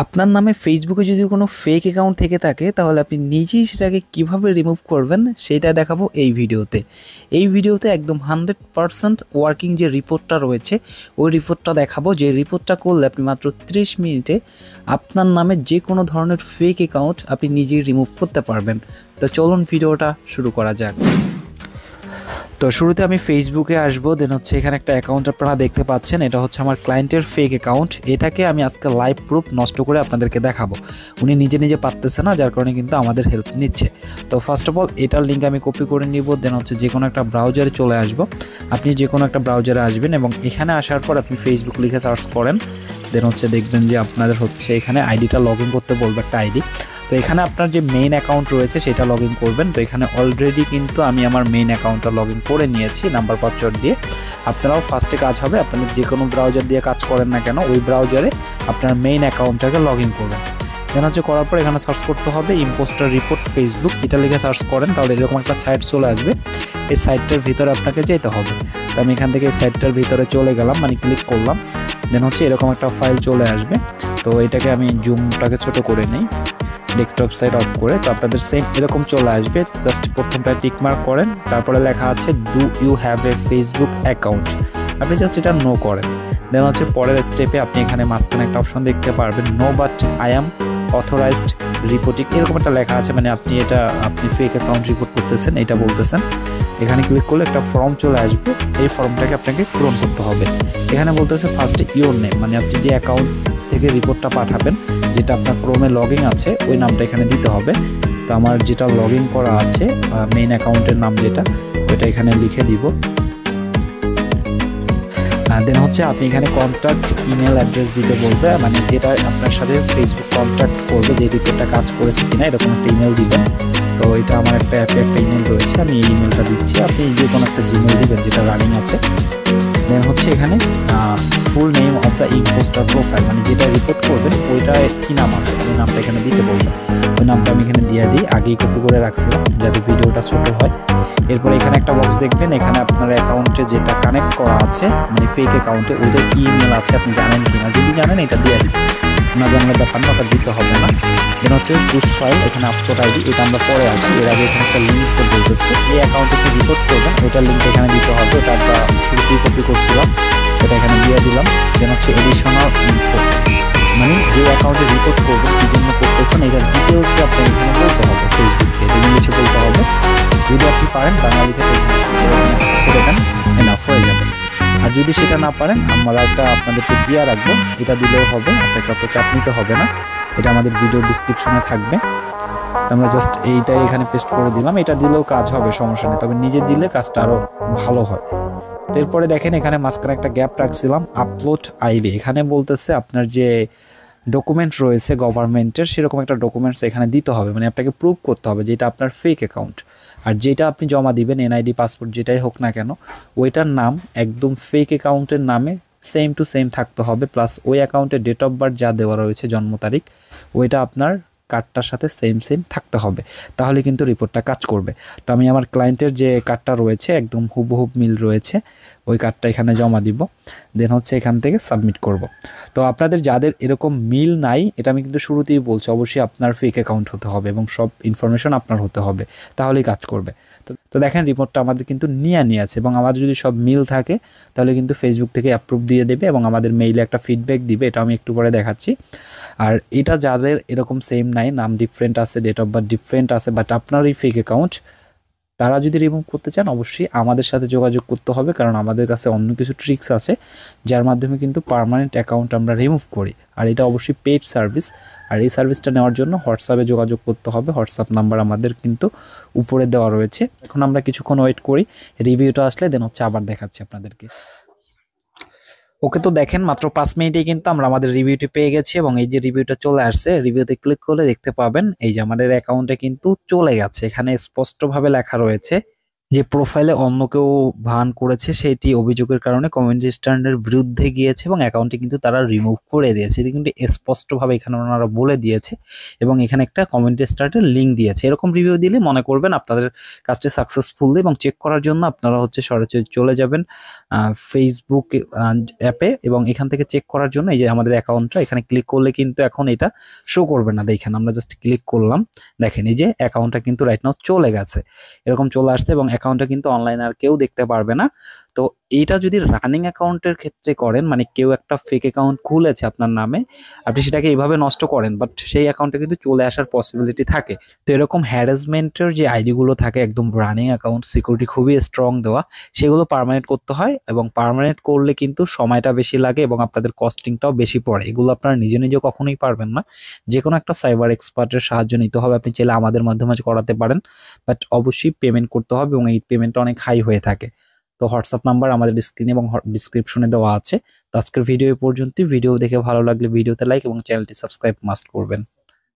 আপনার নামে ফেসবুকে যদি কোনো ফেক অ্যাকাউন্ট থেকে থাকে তাহলে আপনি নিজেই সেটাকে কিভাবে রিমুভ করবেন সেটা দেখাবো এই ভিডিওতে। এই ভিডিওতে একদম 100% ওয়ার্কিং যে রিপোর্টটা রয়েছে ওই রিপোর্টটা দেখাবো, যে রিপোর্টটা করলে আপনি মাত্র 30 মিনিটে আপনার নামে যে কোনো ধরনের ফেক অ্যাকাউন্ট আপনি নিজেই রিমুভ করতে পারবেন। তো চলুন ভিডিওটা শুরু করা যাক। তো শুরুতে আমি ফেসবুকে আসবো, দেন হচ্ছে এখানে একটা অ্যাকাউন্ট আপনারা দেখতে পাচ্ছেন, এটা হচ্ছে আমার ক্লায়েন্টের ফেক অ্যাকাউন্ট। এটাকে আমি আজকে লাইভ প্রুফ নষ্ট করে আপনাদেরকে দেখাবো। উনি নিজে নিজে পারতেছে না, যার কারণে কিন্তু আমাদের হেল্প নিচ্ছে। তো ফার্স্ট অফ অল এটার লিঙ্ক আমি কপি করে নিব, দেন হচ্ছে যে কোনো একটা ব্রাউজারে চলে আসব। আপনি যে কোনো একটা ব্রাউজারে আসবেন এবং এখানে আসার পর আপনি ফেসবুক লিখে সার্চ করেন, দেন হচ্ছে দেখবেন যে আপনাদের হচ্ছে এখানে আইডিটা লগ ইন করতে বলবে, একটা আইডি। তো এখানে আপনার যে মেইন অ্যাকাউন্ট রয়েছে সেটা লগ ইন করবেন। তো এখানে অলরেডি কিন্তু আমি আমার মেইন অ্যাকাউন্টটা লগ ইন করে নিয়েছি নাম্বার পাসওয়ার্ড দিয়ে। আপনারাও ফার্স্টে কাজ হবে, আপনাদের যে কোনো ব্রাউজার দিয়ে কাজ করেন না কেন ওই ব্রাউজারে আপনার মেইন অ্যাকাউন্টটাকে লগ ইন করবেন। দেন হচ্ছে করার পর এখানে সার্চ করতে হবে ইম্পোস্টার রিপোর্ট ফেসবুক, এটা লিখে সার্চ করেন তাহলে এরকম একটা সাইট চলে আসবে। এই সাইটটার ভিতরে আপনাকে যেতে হবে। তো আমি এখান থেকে এই সাইটটার ভিতরে চলে গেলাম, মানে ক্লিক করলাম। দেন হচ্ছে এরকম একটা ফাইল চলে আসবে। তো এটাকে আমি জুমটাকে ছোট করে নিই, ডেস্কটপ সাইট অফ করে। তো আপনাদের সেম এরকম চলে আসবে। জাস্ট প্রথমটা টিক মার্ক করেন, তারপরে লেখা আছে do you have a Facebook account, আপনি জাস্ট এটা নো করেন। দেন হচ্ছে পরের স্টেপে আপনি এখানে মাঝখানে একটা অপশন দেখতে পারবেন, no but I am authorized reporting, এরকম একটা লেখা আছে, মানে আপনি ফেক অ্যাকাউন্ট রিপোর্ট করতেছেন এটা বলতেছেন। এখানে ক্লিক করলে একটা ফর্ম চলে আসবে, এই ফর্মটাকে আপনাকে পূরণ করতে হবে। এখানে বলতেছে ফার্স্টে ইওর নেম, মানে আপনি যে অ্যাকাউন্ট থেকে রিপোর্টটা পাঠাবেন, যেটা আপনার ক্রোমে লগ ইন আছে ওই নামটা এখানে দিতে হবে। তো আমার যেটা লগ ইন করা আছে মেইন অ্যাকাউন্টের নাম যেটা, ওইটা এখানে লিখে দিব। দেন হচ্ছে আপনি এখানে কন্ট্যাক্ট ইমেল অ্যাড্রেস দিতে বলবে, মানে যেটা আপনার সাথে ফেসবুক কন্ট্যাক্ট করবে, যে রিপোর্টটা কাজ করেছে কিনা এরকম একটা ইমেল দিবেন। তো এটা আমার একটা অ্যাপে একটা ইমেল রয়েছে, আমি এই ইমেলটা দিচ্ছি। আপনি যে কোনো একটা জিমেল দিবেন যেটা রানিং আছে। দেন হচ্ছে এখানে full name of the impostor profile, মানে যেটা রিপোর্ট করবেন ওইটা কি নাম আছে ওই নামটা এখানে দিতে বলবেন। ওই নামটা আমি এখানে দিয়ে দিই, আগেই কপি করে রাখছিলাম যাতে ভিডিওটা ছোট হয়। এরপর এখানে একটা বক্স দেখবেন, এখানে আপনার অ্যাকাউন্টে যেটা কানেক্ট করা আছে মানে ফেক অ্যাকাউন্টে ওইটা কি ইমেল আছে আপনি জানেন কিনা, যদি জানেন এটা দিয়ে দিন, না জানলে ব্যাপার না, ওটা দিতে হবে না। দেন হচ্ছে চুজ ফাইল, এখানে আপলোড আইডি, এটা আমরা পরে আসি। এর আগে এখানে একটা লিঙ্ক বলতেছে এই অ্যাকাউন্টে কি রিপোর্ট করবেন ওইটার লিঙ্ক এখানে দিতে হবে, ওটা আমরা শুরুতেই কপি করছিলাম, এটা এখানে দিয়ে দিলাম। দেন হচ্ছে এডিশনাল ইনফো, মানে যে অ্যাকাউন্টে রিপোর্ট করবেন কি জন্য করতেছেন এটার ডিটেলসে আপনার এখানে বলতে হবে, ফেসবুককে ইংলিশে বলতে হবে। যদি আপনি পারেন বাঙালিতে ছেড়ে দেন, এনাফ হয়ে যাবে। আর যদি সেটা না পারেন আমরা একটা আপনাদেরকে দিয়ে রাখবো, এটা দিলেও হবে, আপনাকে অত চাপ নিতে হবে না, এটা আমাদের ভিডিও ডিসক্রিপশনে থাকবে। আমরা জাস্ট এইটাই এখানে পেস্ট করে দিলাম, এটা দিলেও কাজ হবে, সমস্যা নেই, তবে নিজে দিলে কাজটা আরও ভালো হয়। তো এরপরে দেখেন এখানে মাঝখানে একটা গ্যাপ রাখছিলাম, আপলোড আইডি, এখানে বলতেছে আপনার যে ডকুমেন্ট রয়েছে গভর্নমেন্টের সেরকম একটা ডকুমেন্টস এখানে দিতে হবে, মানে আপনাকে প্রুভ করতে হবে যে এটা আপনার ফেক অ্যাকাউন্ট। আর যেটা আপনি জমা দিবেন এনআইডি পাসপোর্ট যেটাই হোক না কেন ওইটার নাম একদম ফেক অ্যাকাউন্টের নামে সেম টু সেম থাকতে হবে, প্লাস ওই অ্যাকাউন্টের ডেট অফ বার্থ যা দেওয়া রয়েছে জন্ম তারিখ ওইটা আপনার কার্ডটার সাথে সেম সেম থাকতে হবে, তাহলে কিন্তু রিপোর্টটা কাজ করবে। তো আমি আমার ক্লায়েন্টের যে কার্ডটা রয়েছে একদম হুবহুব মিল রয়েছে, ওই কার্ডটা এখানে জমা দিব। দেন হচ্ছে এখান থেকে সাবমিট করব। তো আপনাদের যাদের এরকম মিল নাই, এটা আমি কিন্তু শুরুতেই বলছি, অবশ্যই আপনার ফেক অ্যাকাউন্ট হতে হবে এবং সব ইনফরমেশন আপনার হতে হবে, তাহলেই কাজ করবে। তো দেখেন রিপোর্টটা আমাদের কিন্তু নিয়ে আছে এবং আমাদের যদি সব মিল থাকে তাহলে কিন্তু ফেসবুক থেকে অ্যাপ্রুভ দিয়ে দেবে এবং আমাদের মেইলে একটা ফিডব্যাক দিবে, এটা আমি একটু পরে দেখাচ্ছি। আর এটা যাদের এরকম সেম নাই, নাম ডিফারেন্ট আছে, ডেট অফ বার্থ ডিফারেন্ট আছে, বাট আপনার এই ফেক অ্যাকাউন্ট, তারা যদি রিমুভ করতে চান অবশ্যই আমাদের সাথে যোগাযোগ করতে হবে, কারণ আমাদের কাছে অন্য কিছু ট্রিক্স আছে যার মাধ্যমে কিন্তু পার্মানেন্ট অ্যাকাউন্ট আমরা রিমুভ করি। আর এটা অবশ্যই পেইড সার্ভিস, আর এই সার্ভিসটা নেওয়ার জন্য হোয়াটসঅ্যাপে যোগাযোগ করতে হবে, হোয়াটসঅ্যাপ নাম্বার আমাদের কিন্তু উপরে দেওয়া রয়েছে। এখন আমরা কিছুক্ষণ ওয়েট করি, রিভিউটা আসলে দেন হচ্ছে আবার দেখাচ্ছি আপনাদেরকে। ওকে, তো দেখেন মাত্র 5 মিনিটে কিন্তু আমরা আমাদের রিভিউটি পেয়ে গেছি এবং এই যে রিভিউটা চলে আসছে, রিভিউতে ক্লিক করলে দেখতে পাবেন এই যে আমাদের অ্যাকাউন্টে কিন্তু চলে গেছে, এখানে স্পষ্টভাবে লেখা রয়েছে যে প্রোফাইলে অন্য কেউ ভান করেছে সেটি অভিযোগের কারণে কমিউনিটি স্ট্যান্ডার্ডের বিরুদ্ধে গিয়েছে এবং অ্যাকাউন্টটি কিন্তু তারা রিমুভ করে দিয়েছে। এটি কিন্তু স্পষ্টভাবে এখানে ওনারা বলে দিয়েছে এবং এখানে একটা কমিউনিটি স্ট্যান্ডার্ডের লিঙ্ক দিয়েছে। এরকম রিভিউ দিলে মনে করবেন আপনাদের কাজটি সাকসেসফুল এবং চেক করার জন্য আপনারা সরাসরি চলে যাবেন ফেসবুক অ্যাপে এবং এখান থেকে চেক করার জন্য এই যে আমাদের অ্যাকাউন্টটা এখানে ক্লিক করলে কিন্তু এখন এটা শো করবে না। দেখেন আমরা জাস্ট ক্লিক করলাম, দেখেন এই যে অ্যাকাউন্টটা কিন্তু রাইট নাও চলে গেছে, এরকম চলে আসছে এবং অ্যাকাউন্টটা কিন্তু অনলাইনে আর কেউ দেখতে পারবে না। তো এইটা যদি রানিং অ্যাকাউন্টের ক্ষেত্রে করেন, মানে কেউ একটা ফেক অ্যাকাউন্ট খুলেছে আপনার নামে, আপনি সেটাকে এইভাবে নষ্ট করেন, বাট সেই অ্যাকাউন্টে কিন্তু চলে আসার পসিবিলিটি থাকে। তো এরকম হ্যারাসমেন্টের যে আইডিগুলো থাকে একদম রানিং অ্যাকাউন্ট, সিকিউরিটি খুবই স্ট্রং দেওয়া, সেগুলো পার্মানেন্ট করতে হয় এবং পার্মানেন্ট করলে কিন্তু সময়টা বেশি লাগে এবং আপনাদের কস্টিংটাও বেশি পড়ে। এগুলো আপনারা নিজে নিজে কখনোই পারবেন না, যে কোনো একটা সাইবার এক্সপার্টের সাহায্য নিতে হবে। আপনি চাইলে আমাদের মাধ্যমে করাতে পারেন, বাট অবশ্যই পেমেন্ট করতে হবে এবং এই পেমেন্টটা অনেক হাই হয়ে থাকে। তো হোয়াটসঅ্যাপ নাম্বার আমাদের স্ক্রিনে এবং ডিসক্রিপশনে দেওয়া আছে। তো আজকের ভিডিও এই পর্যন্তই। ভিডিও দেখে ভালো লাগলে ভিডিওতে লাইক এবং চ্যানেলটি সাবস্ক্রাইব মাস্ট করবেন।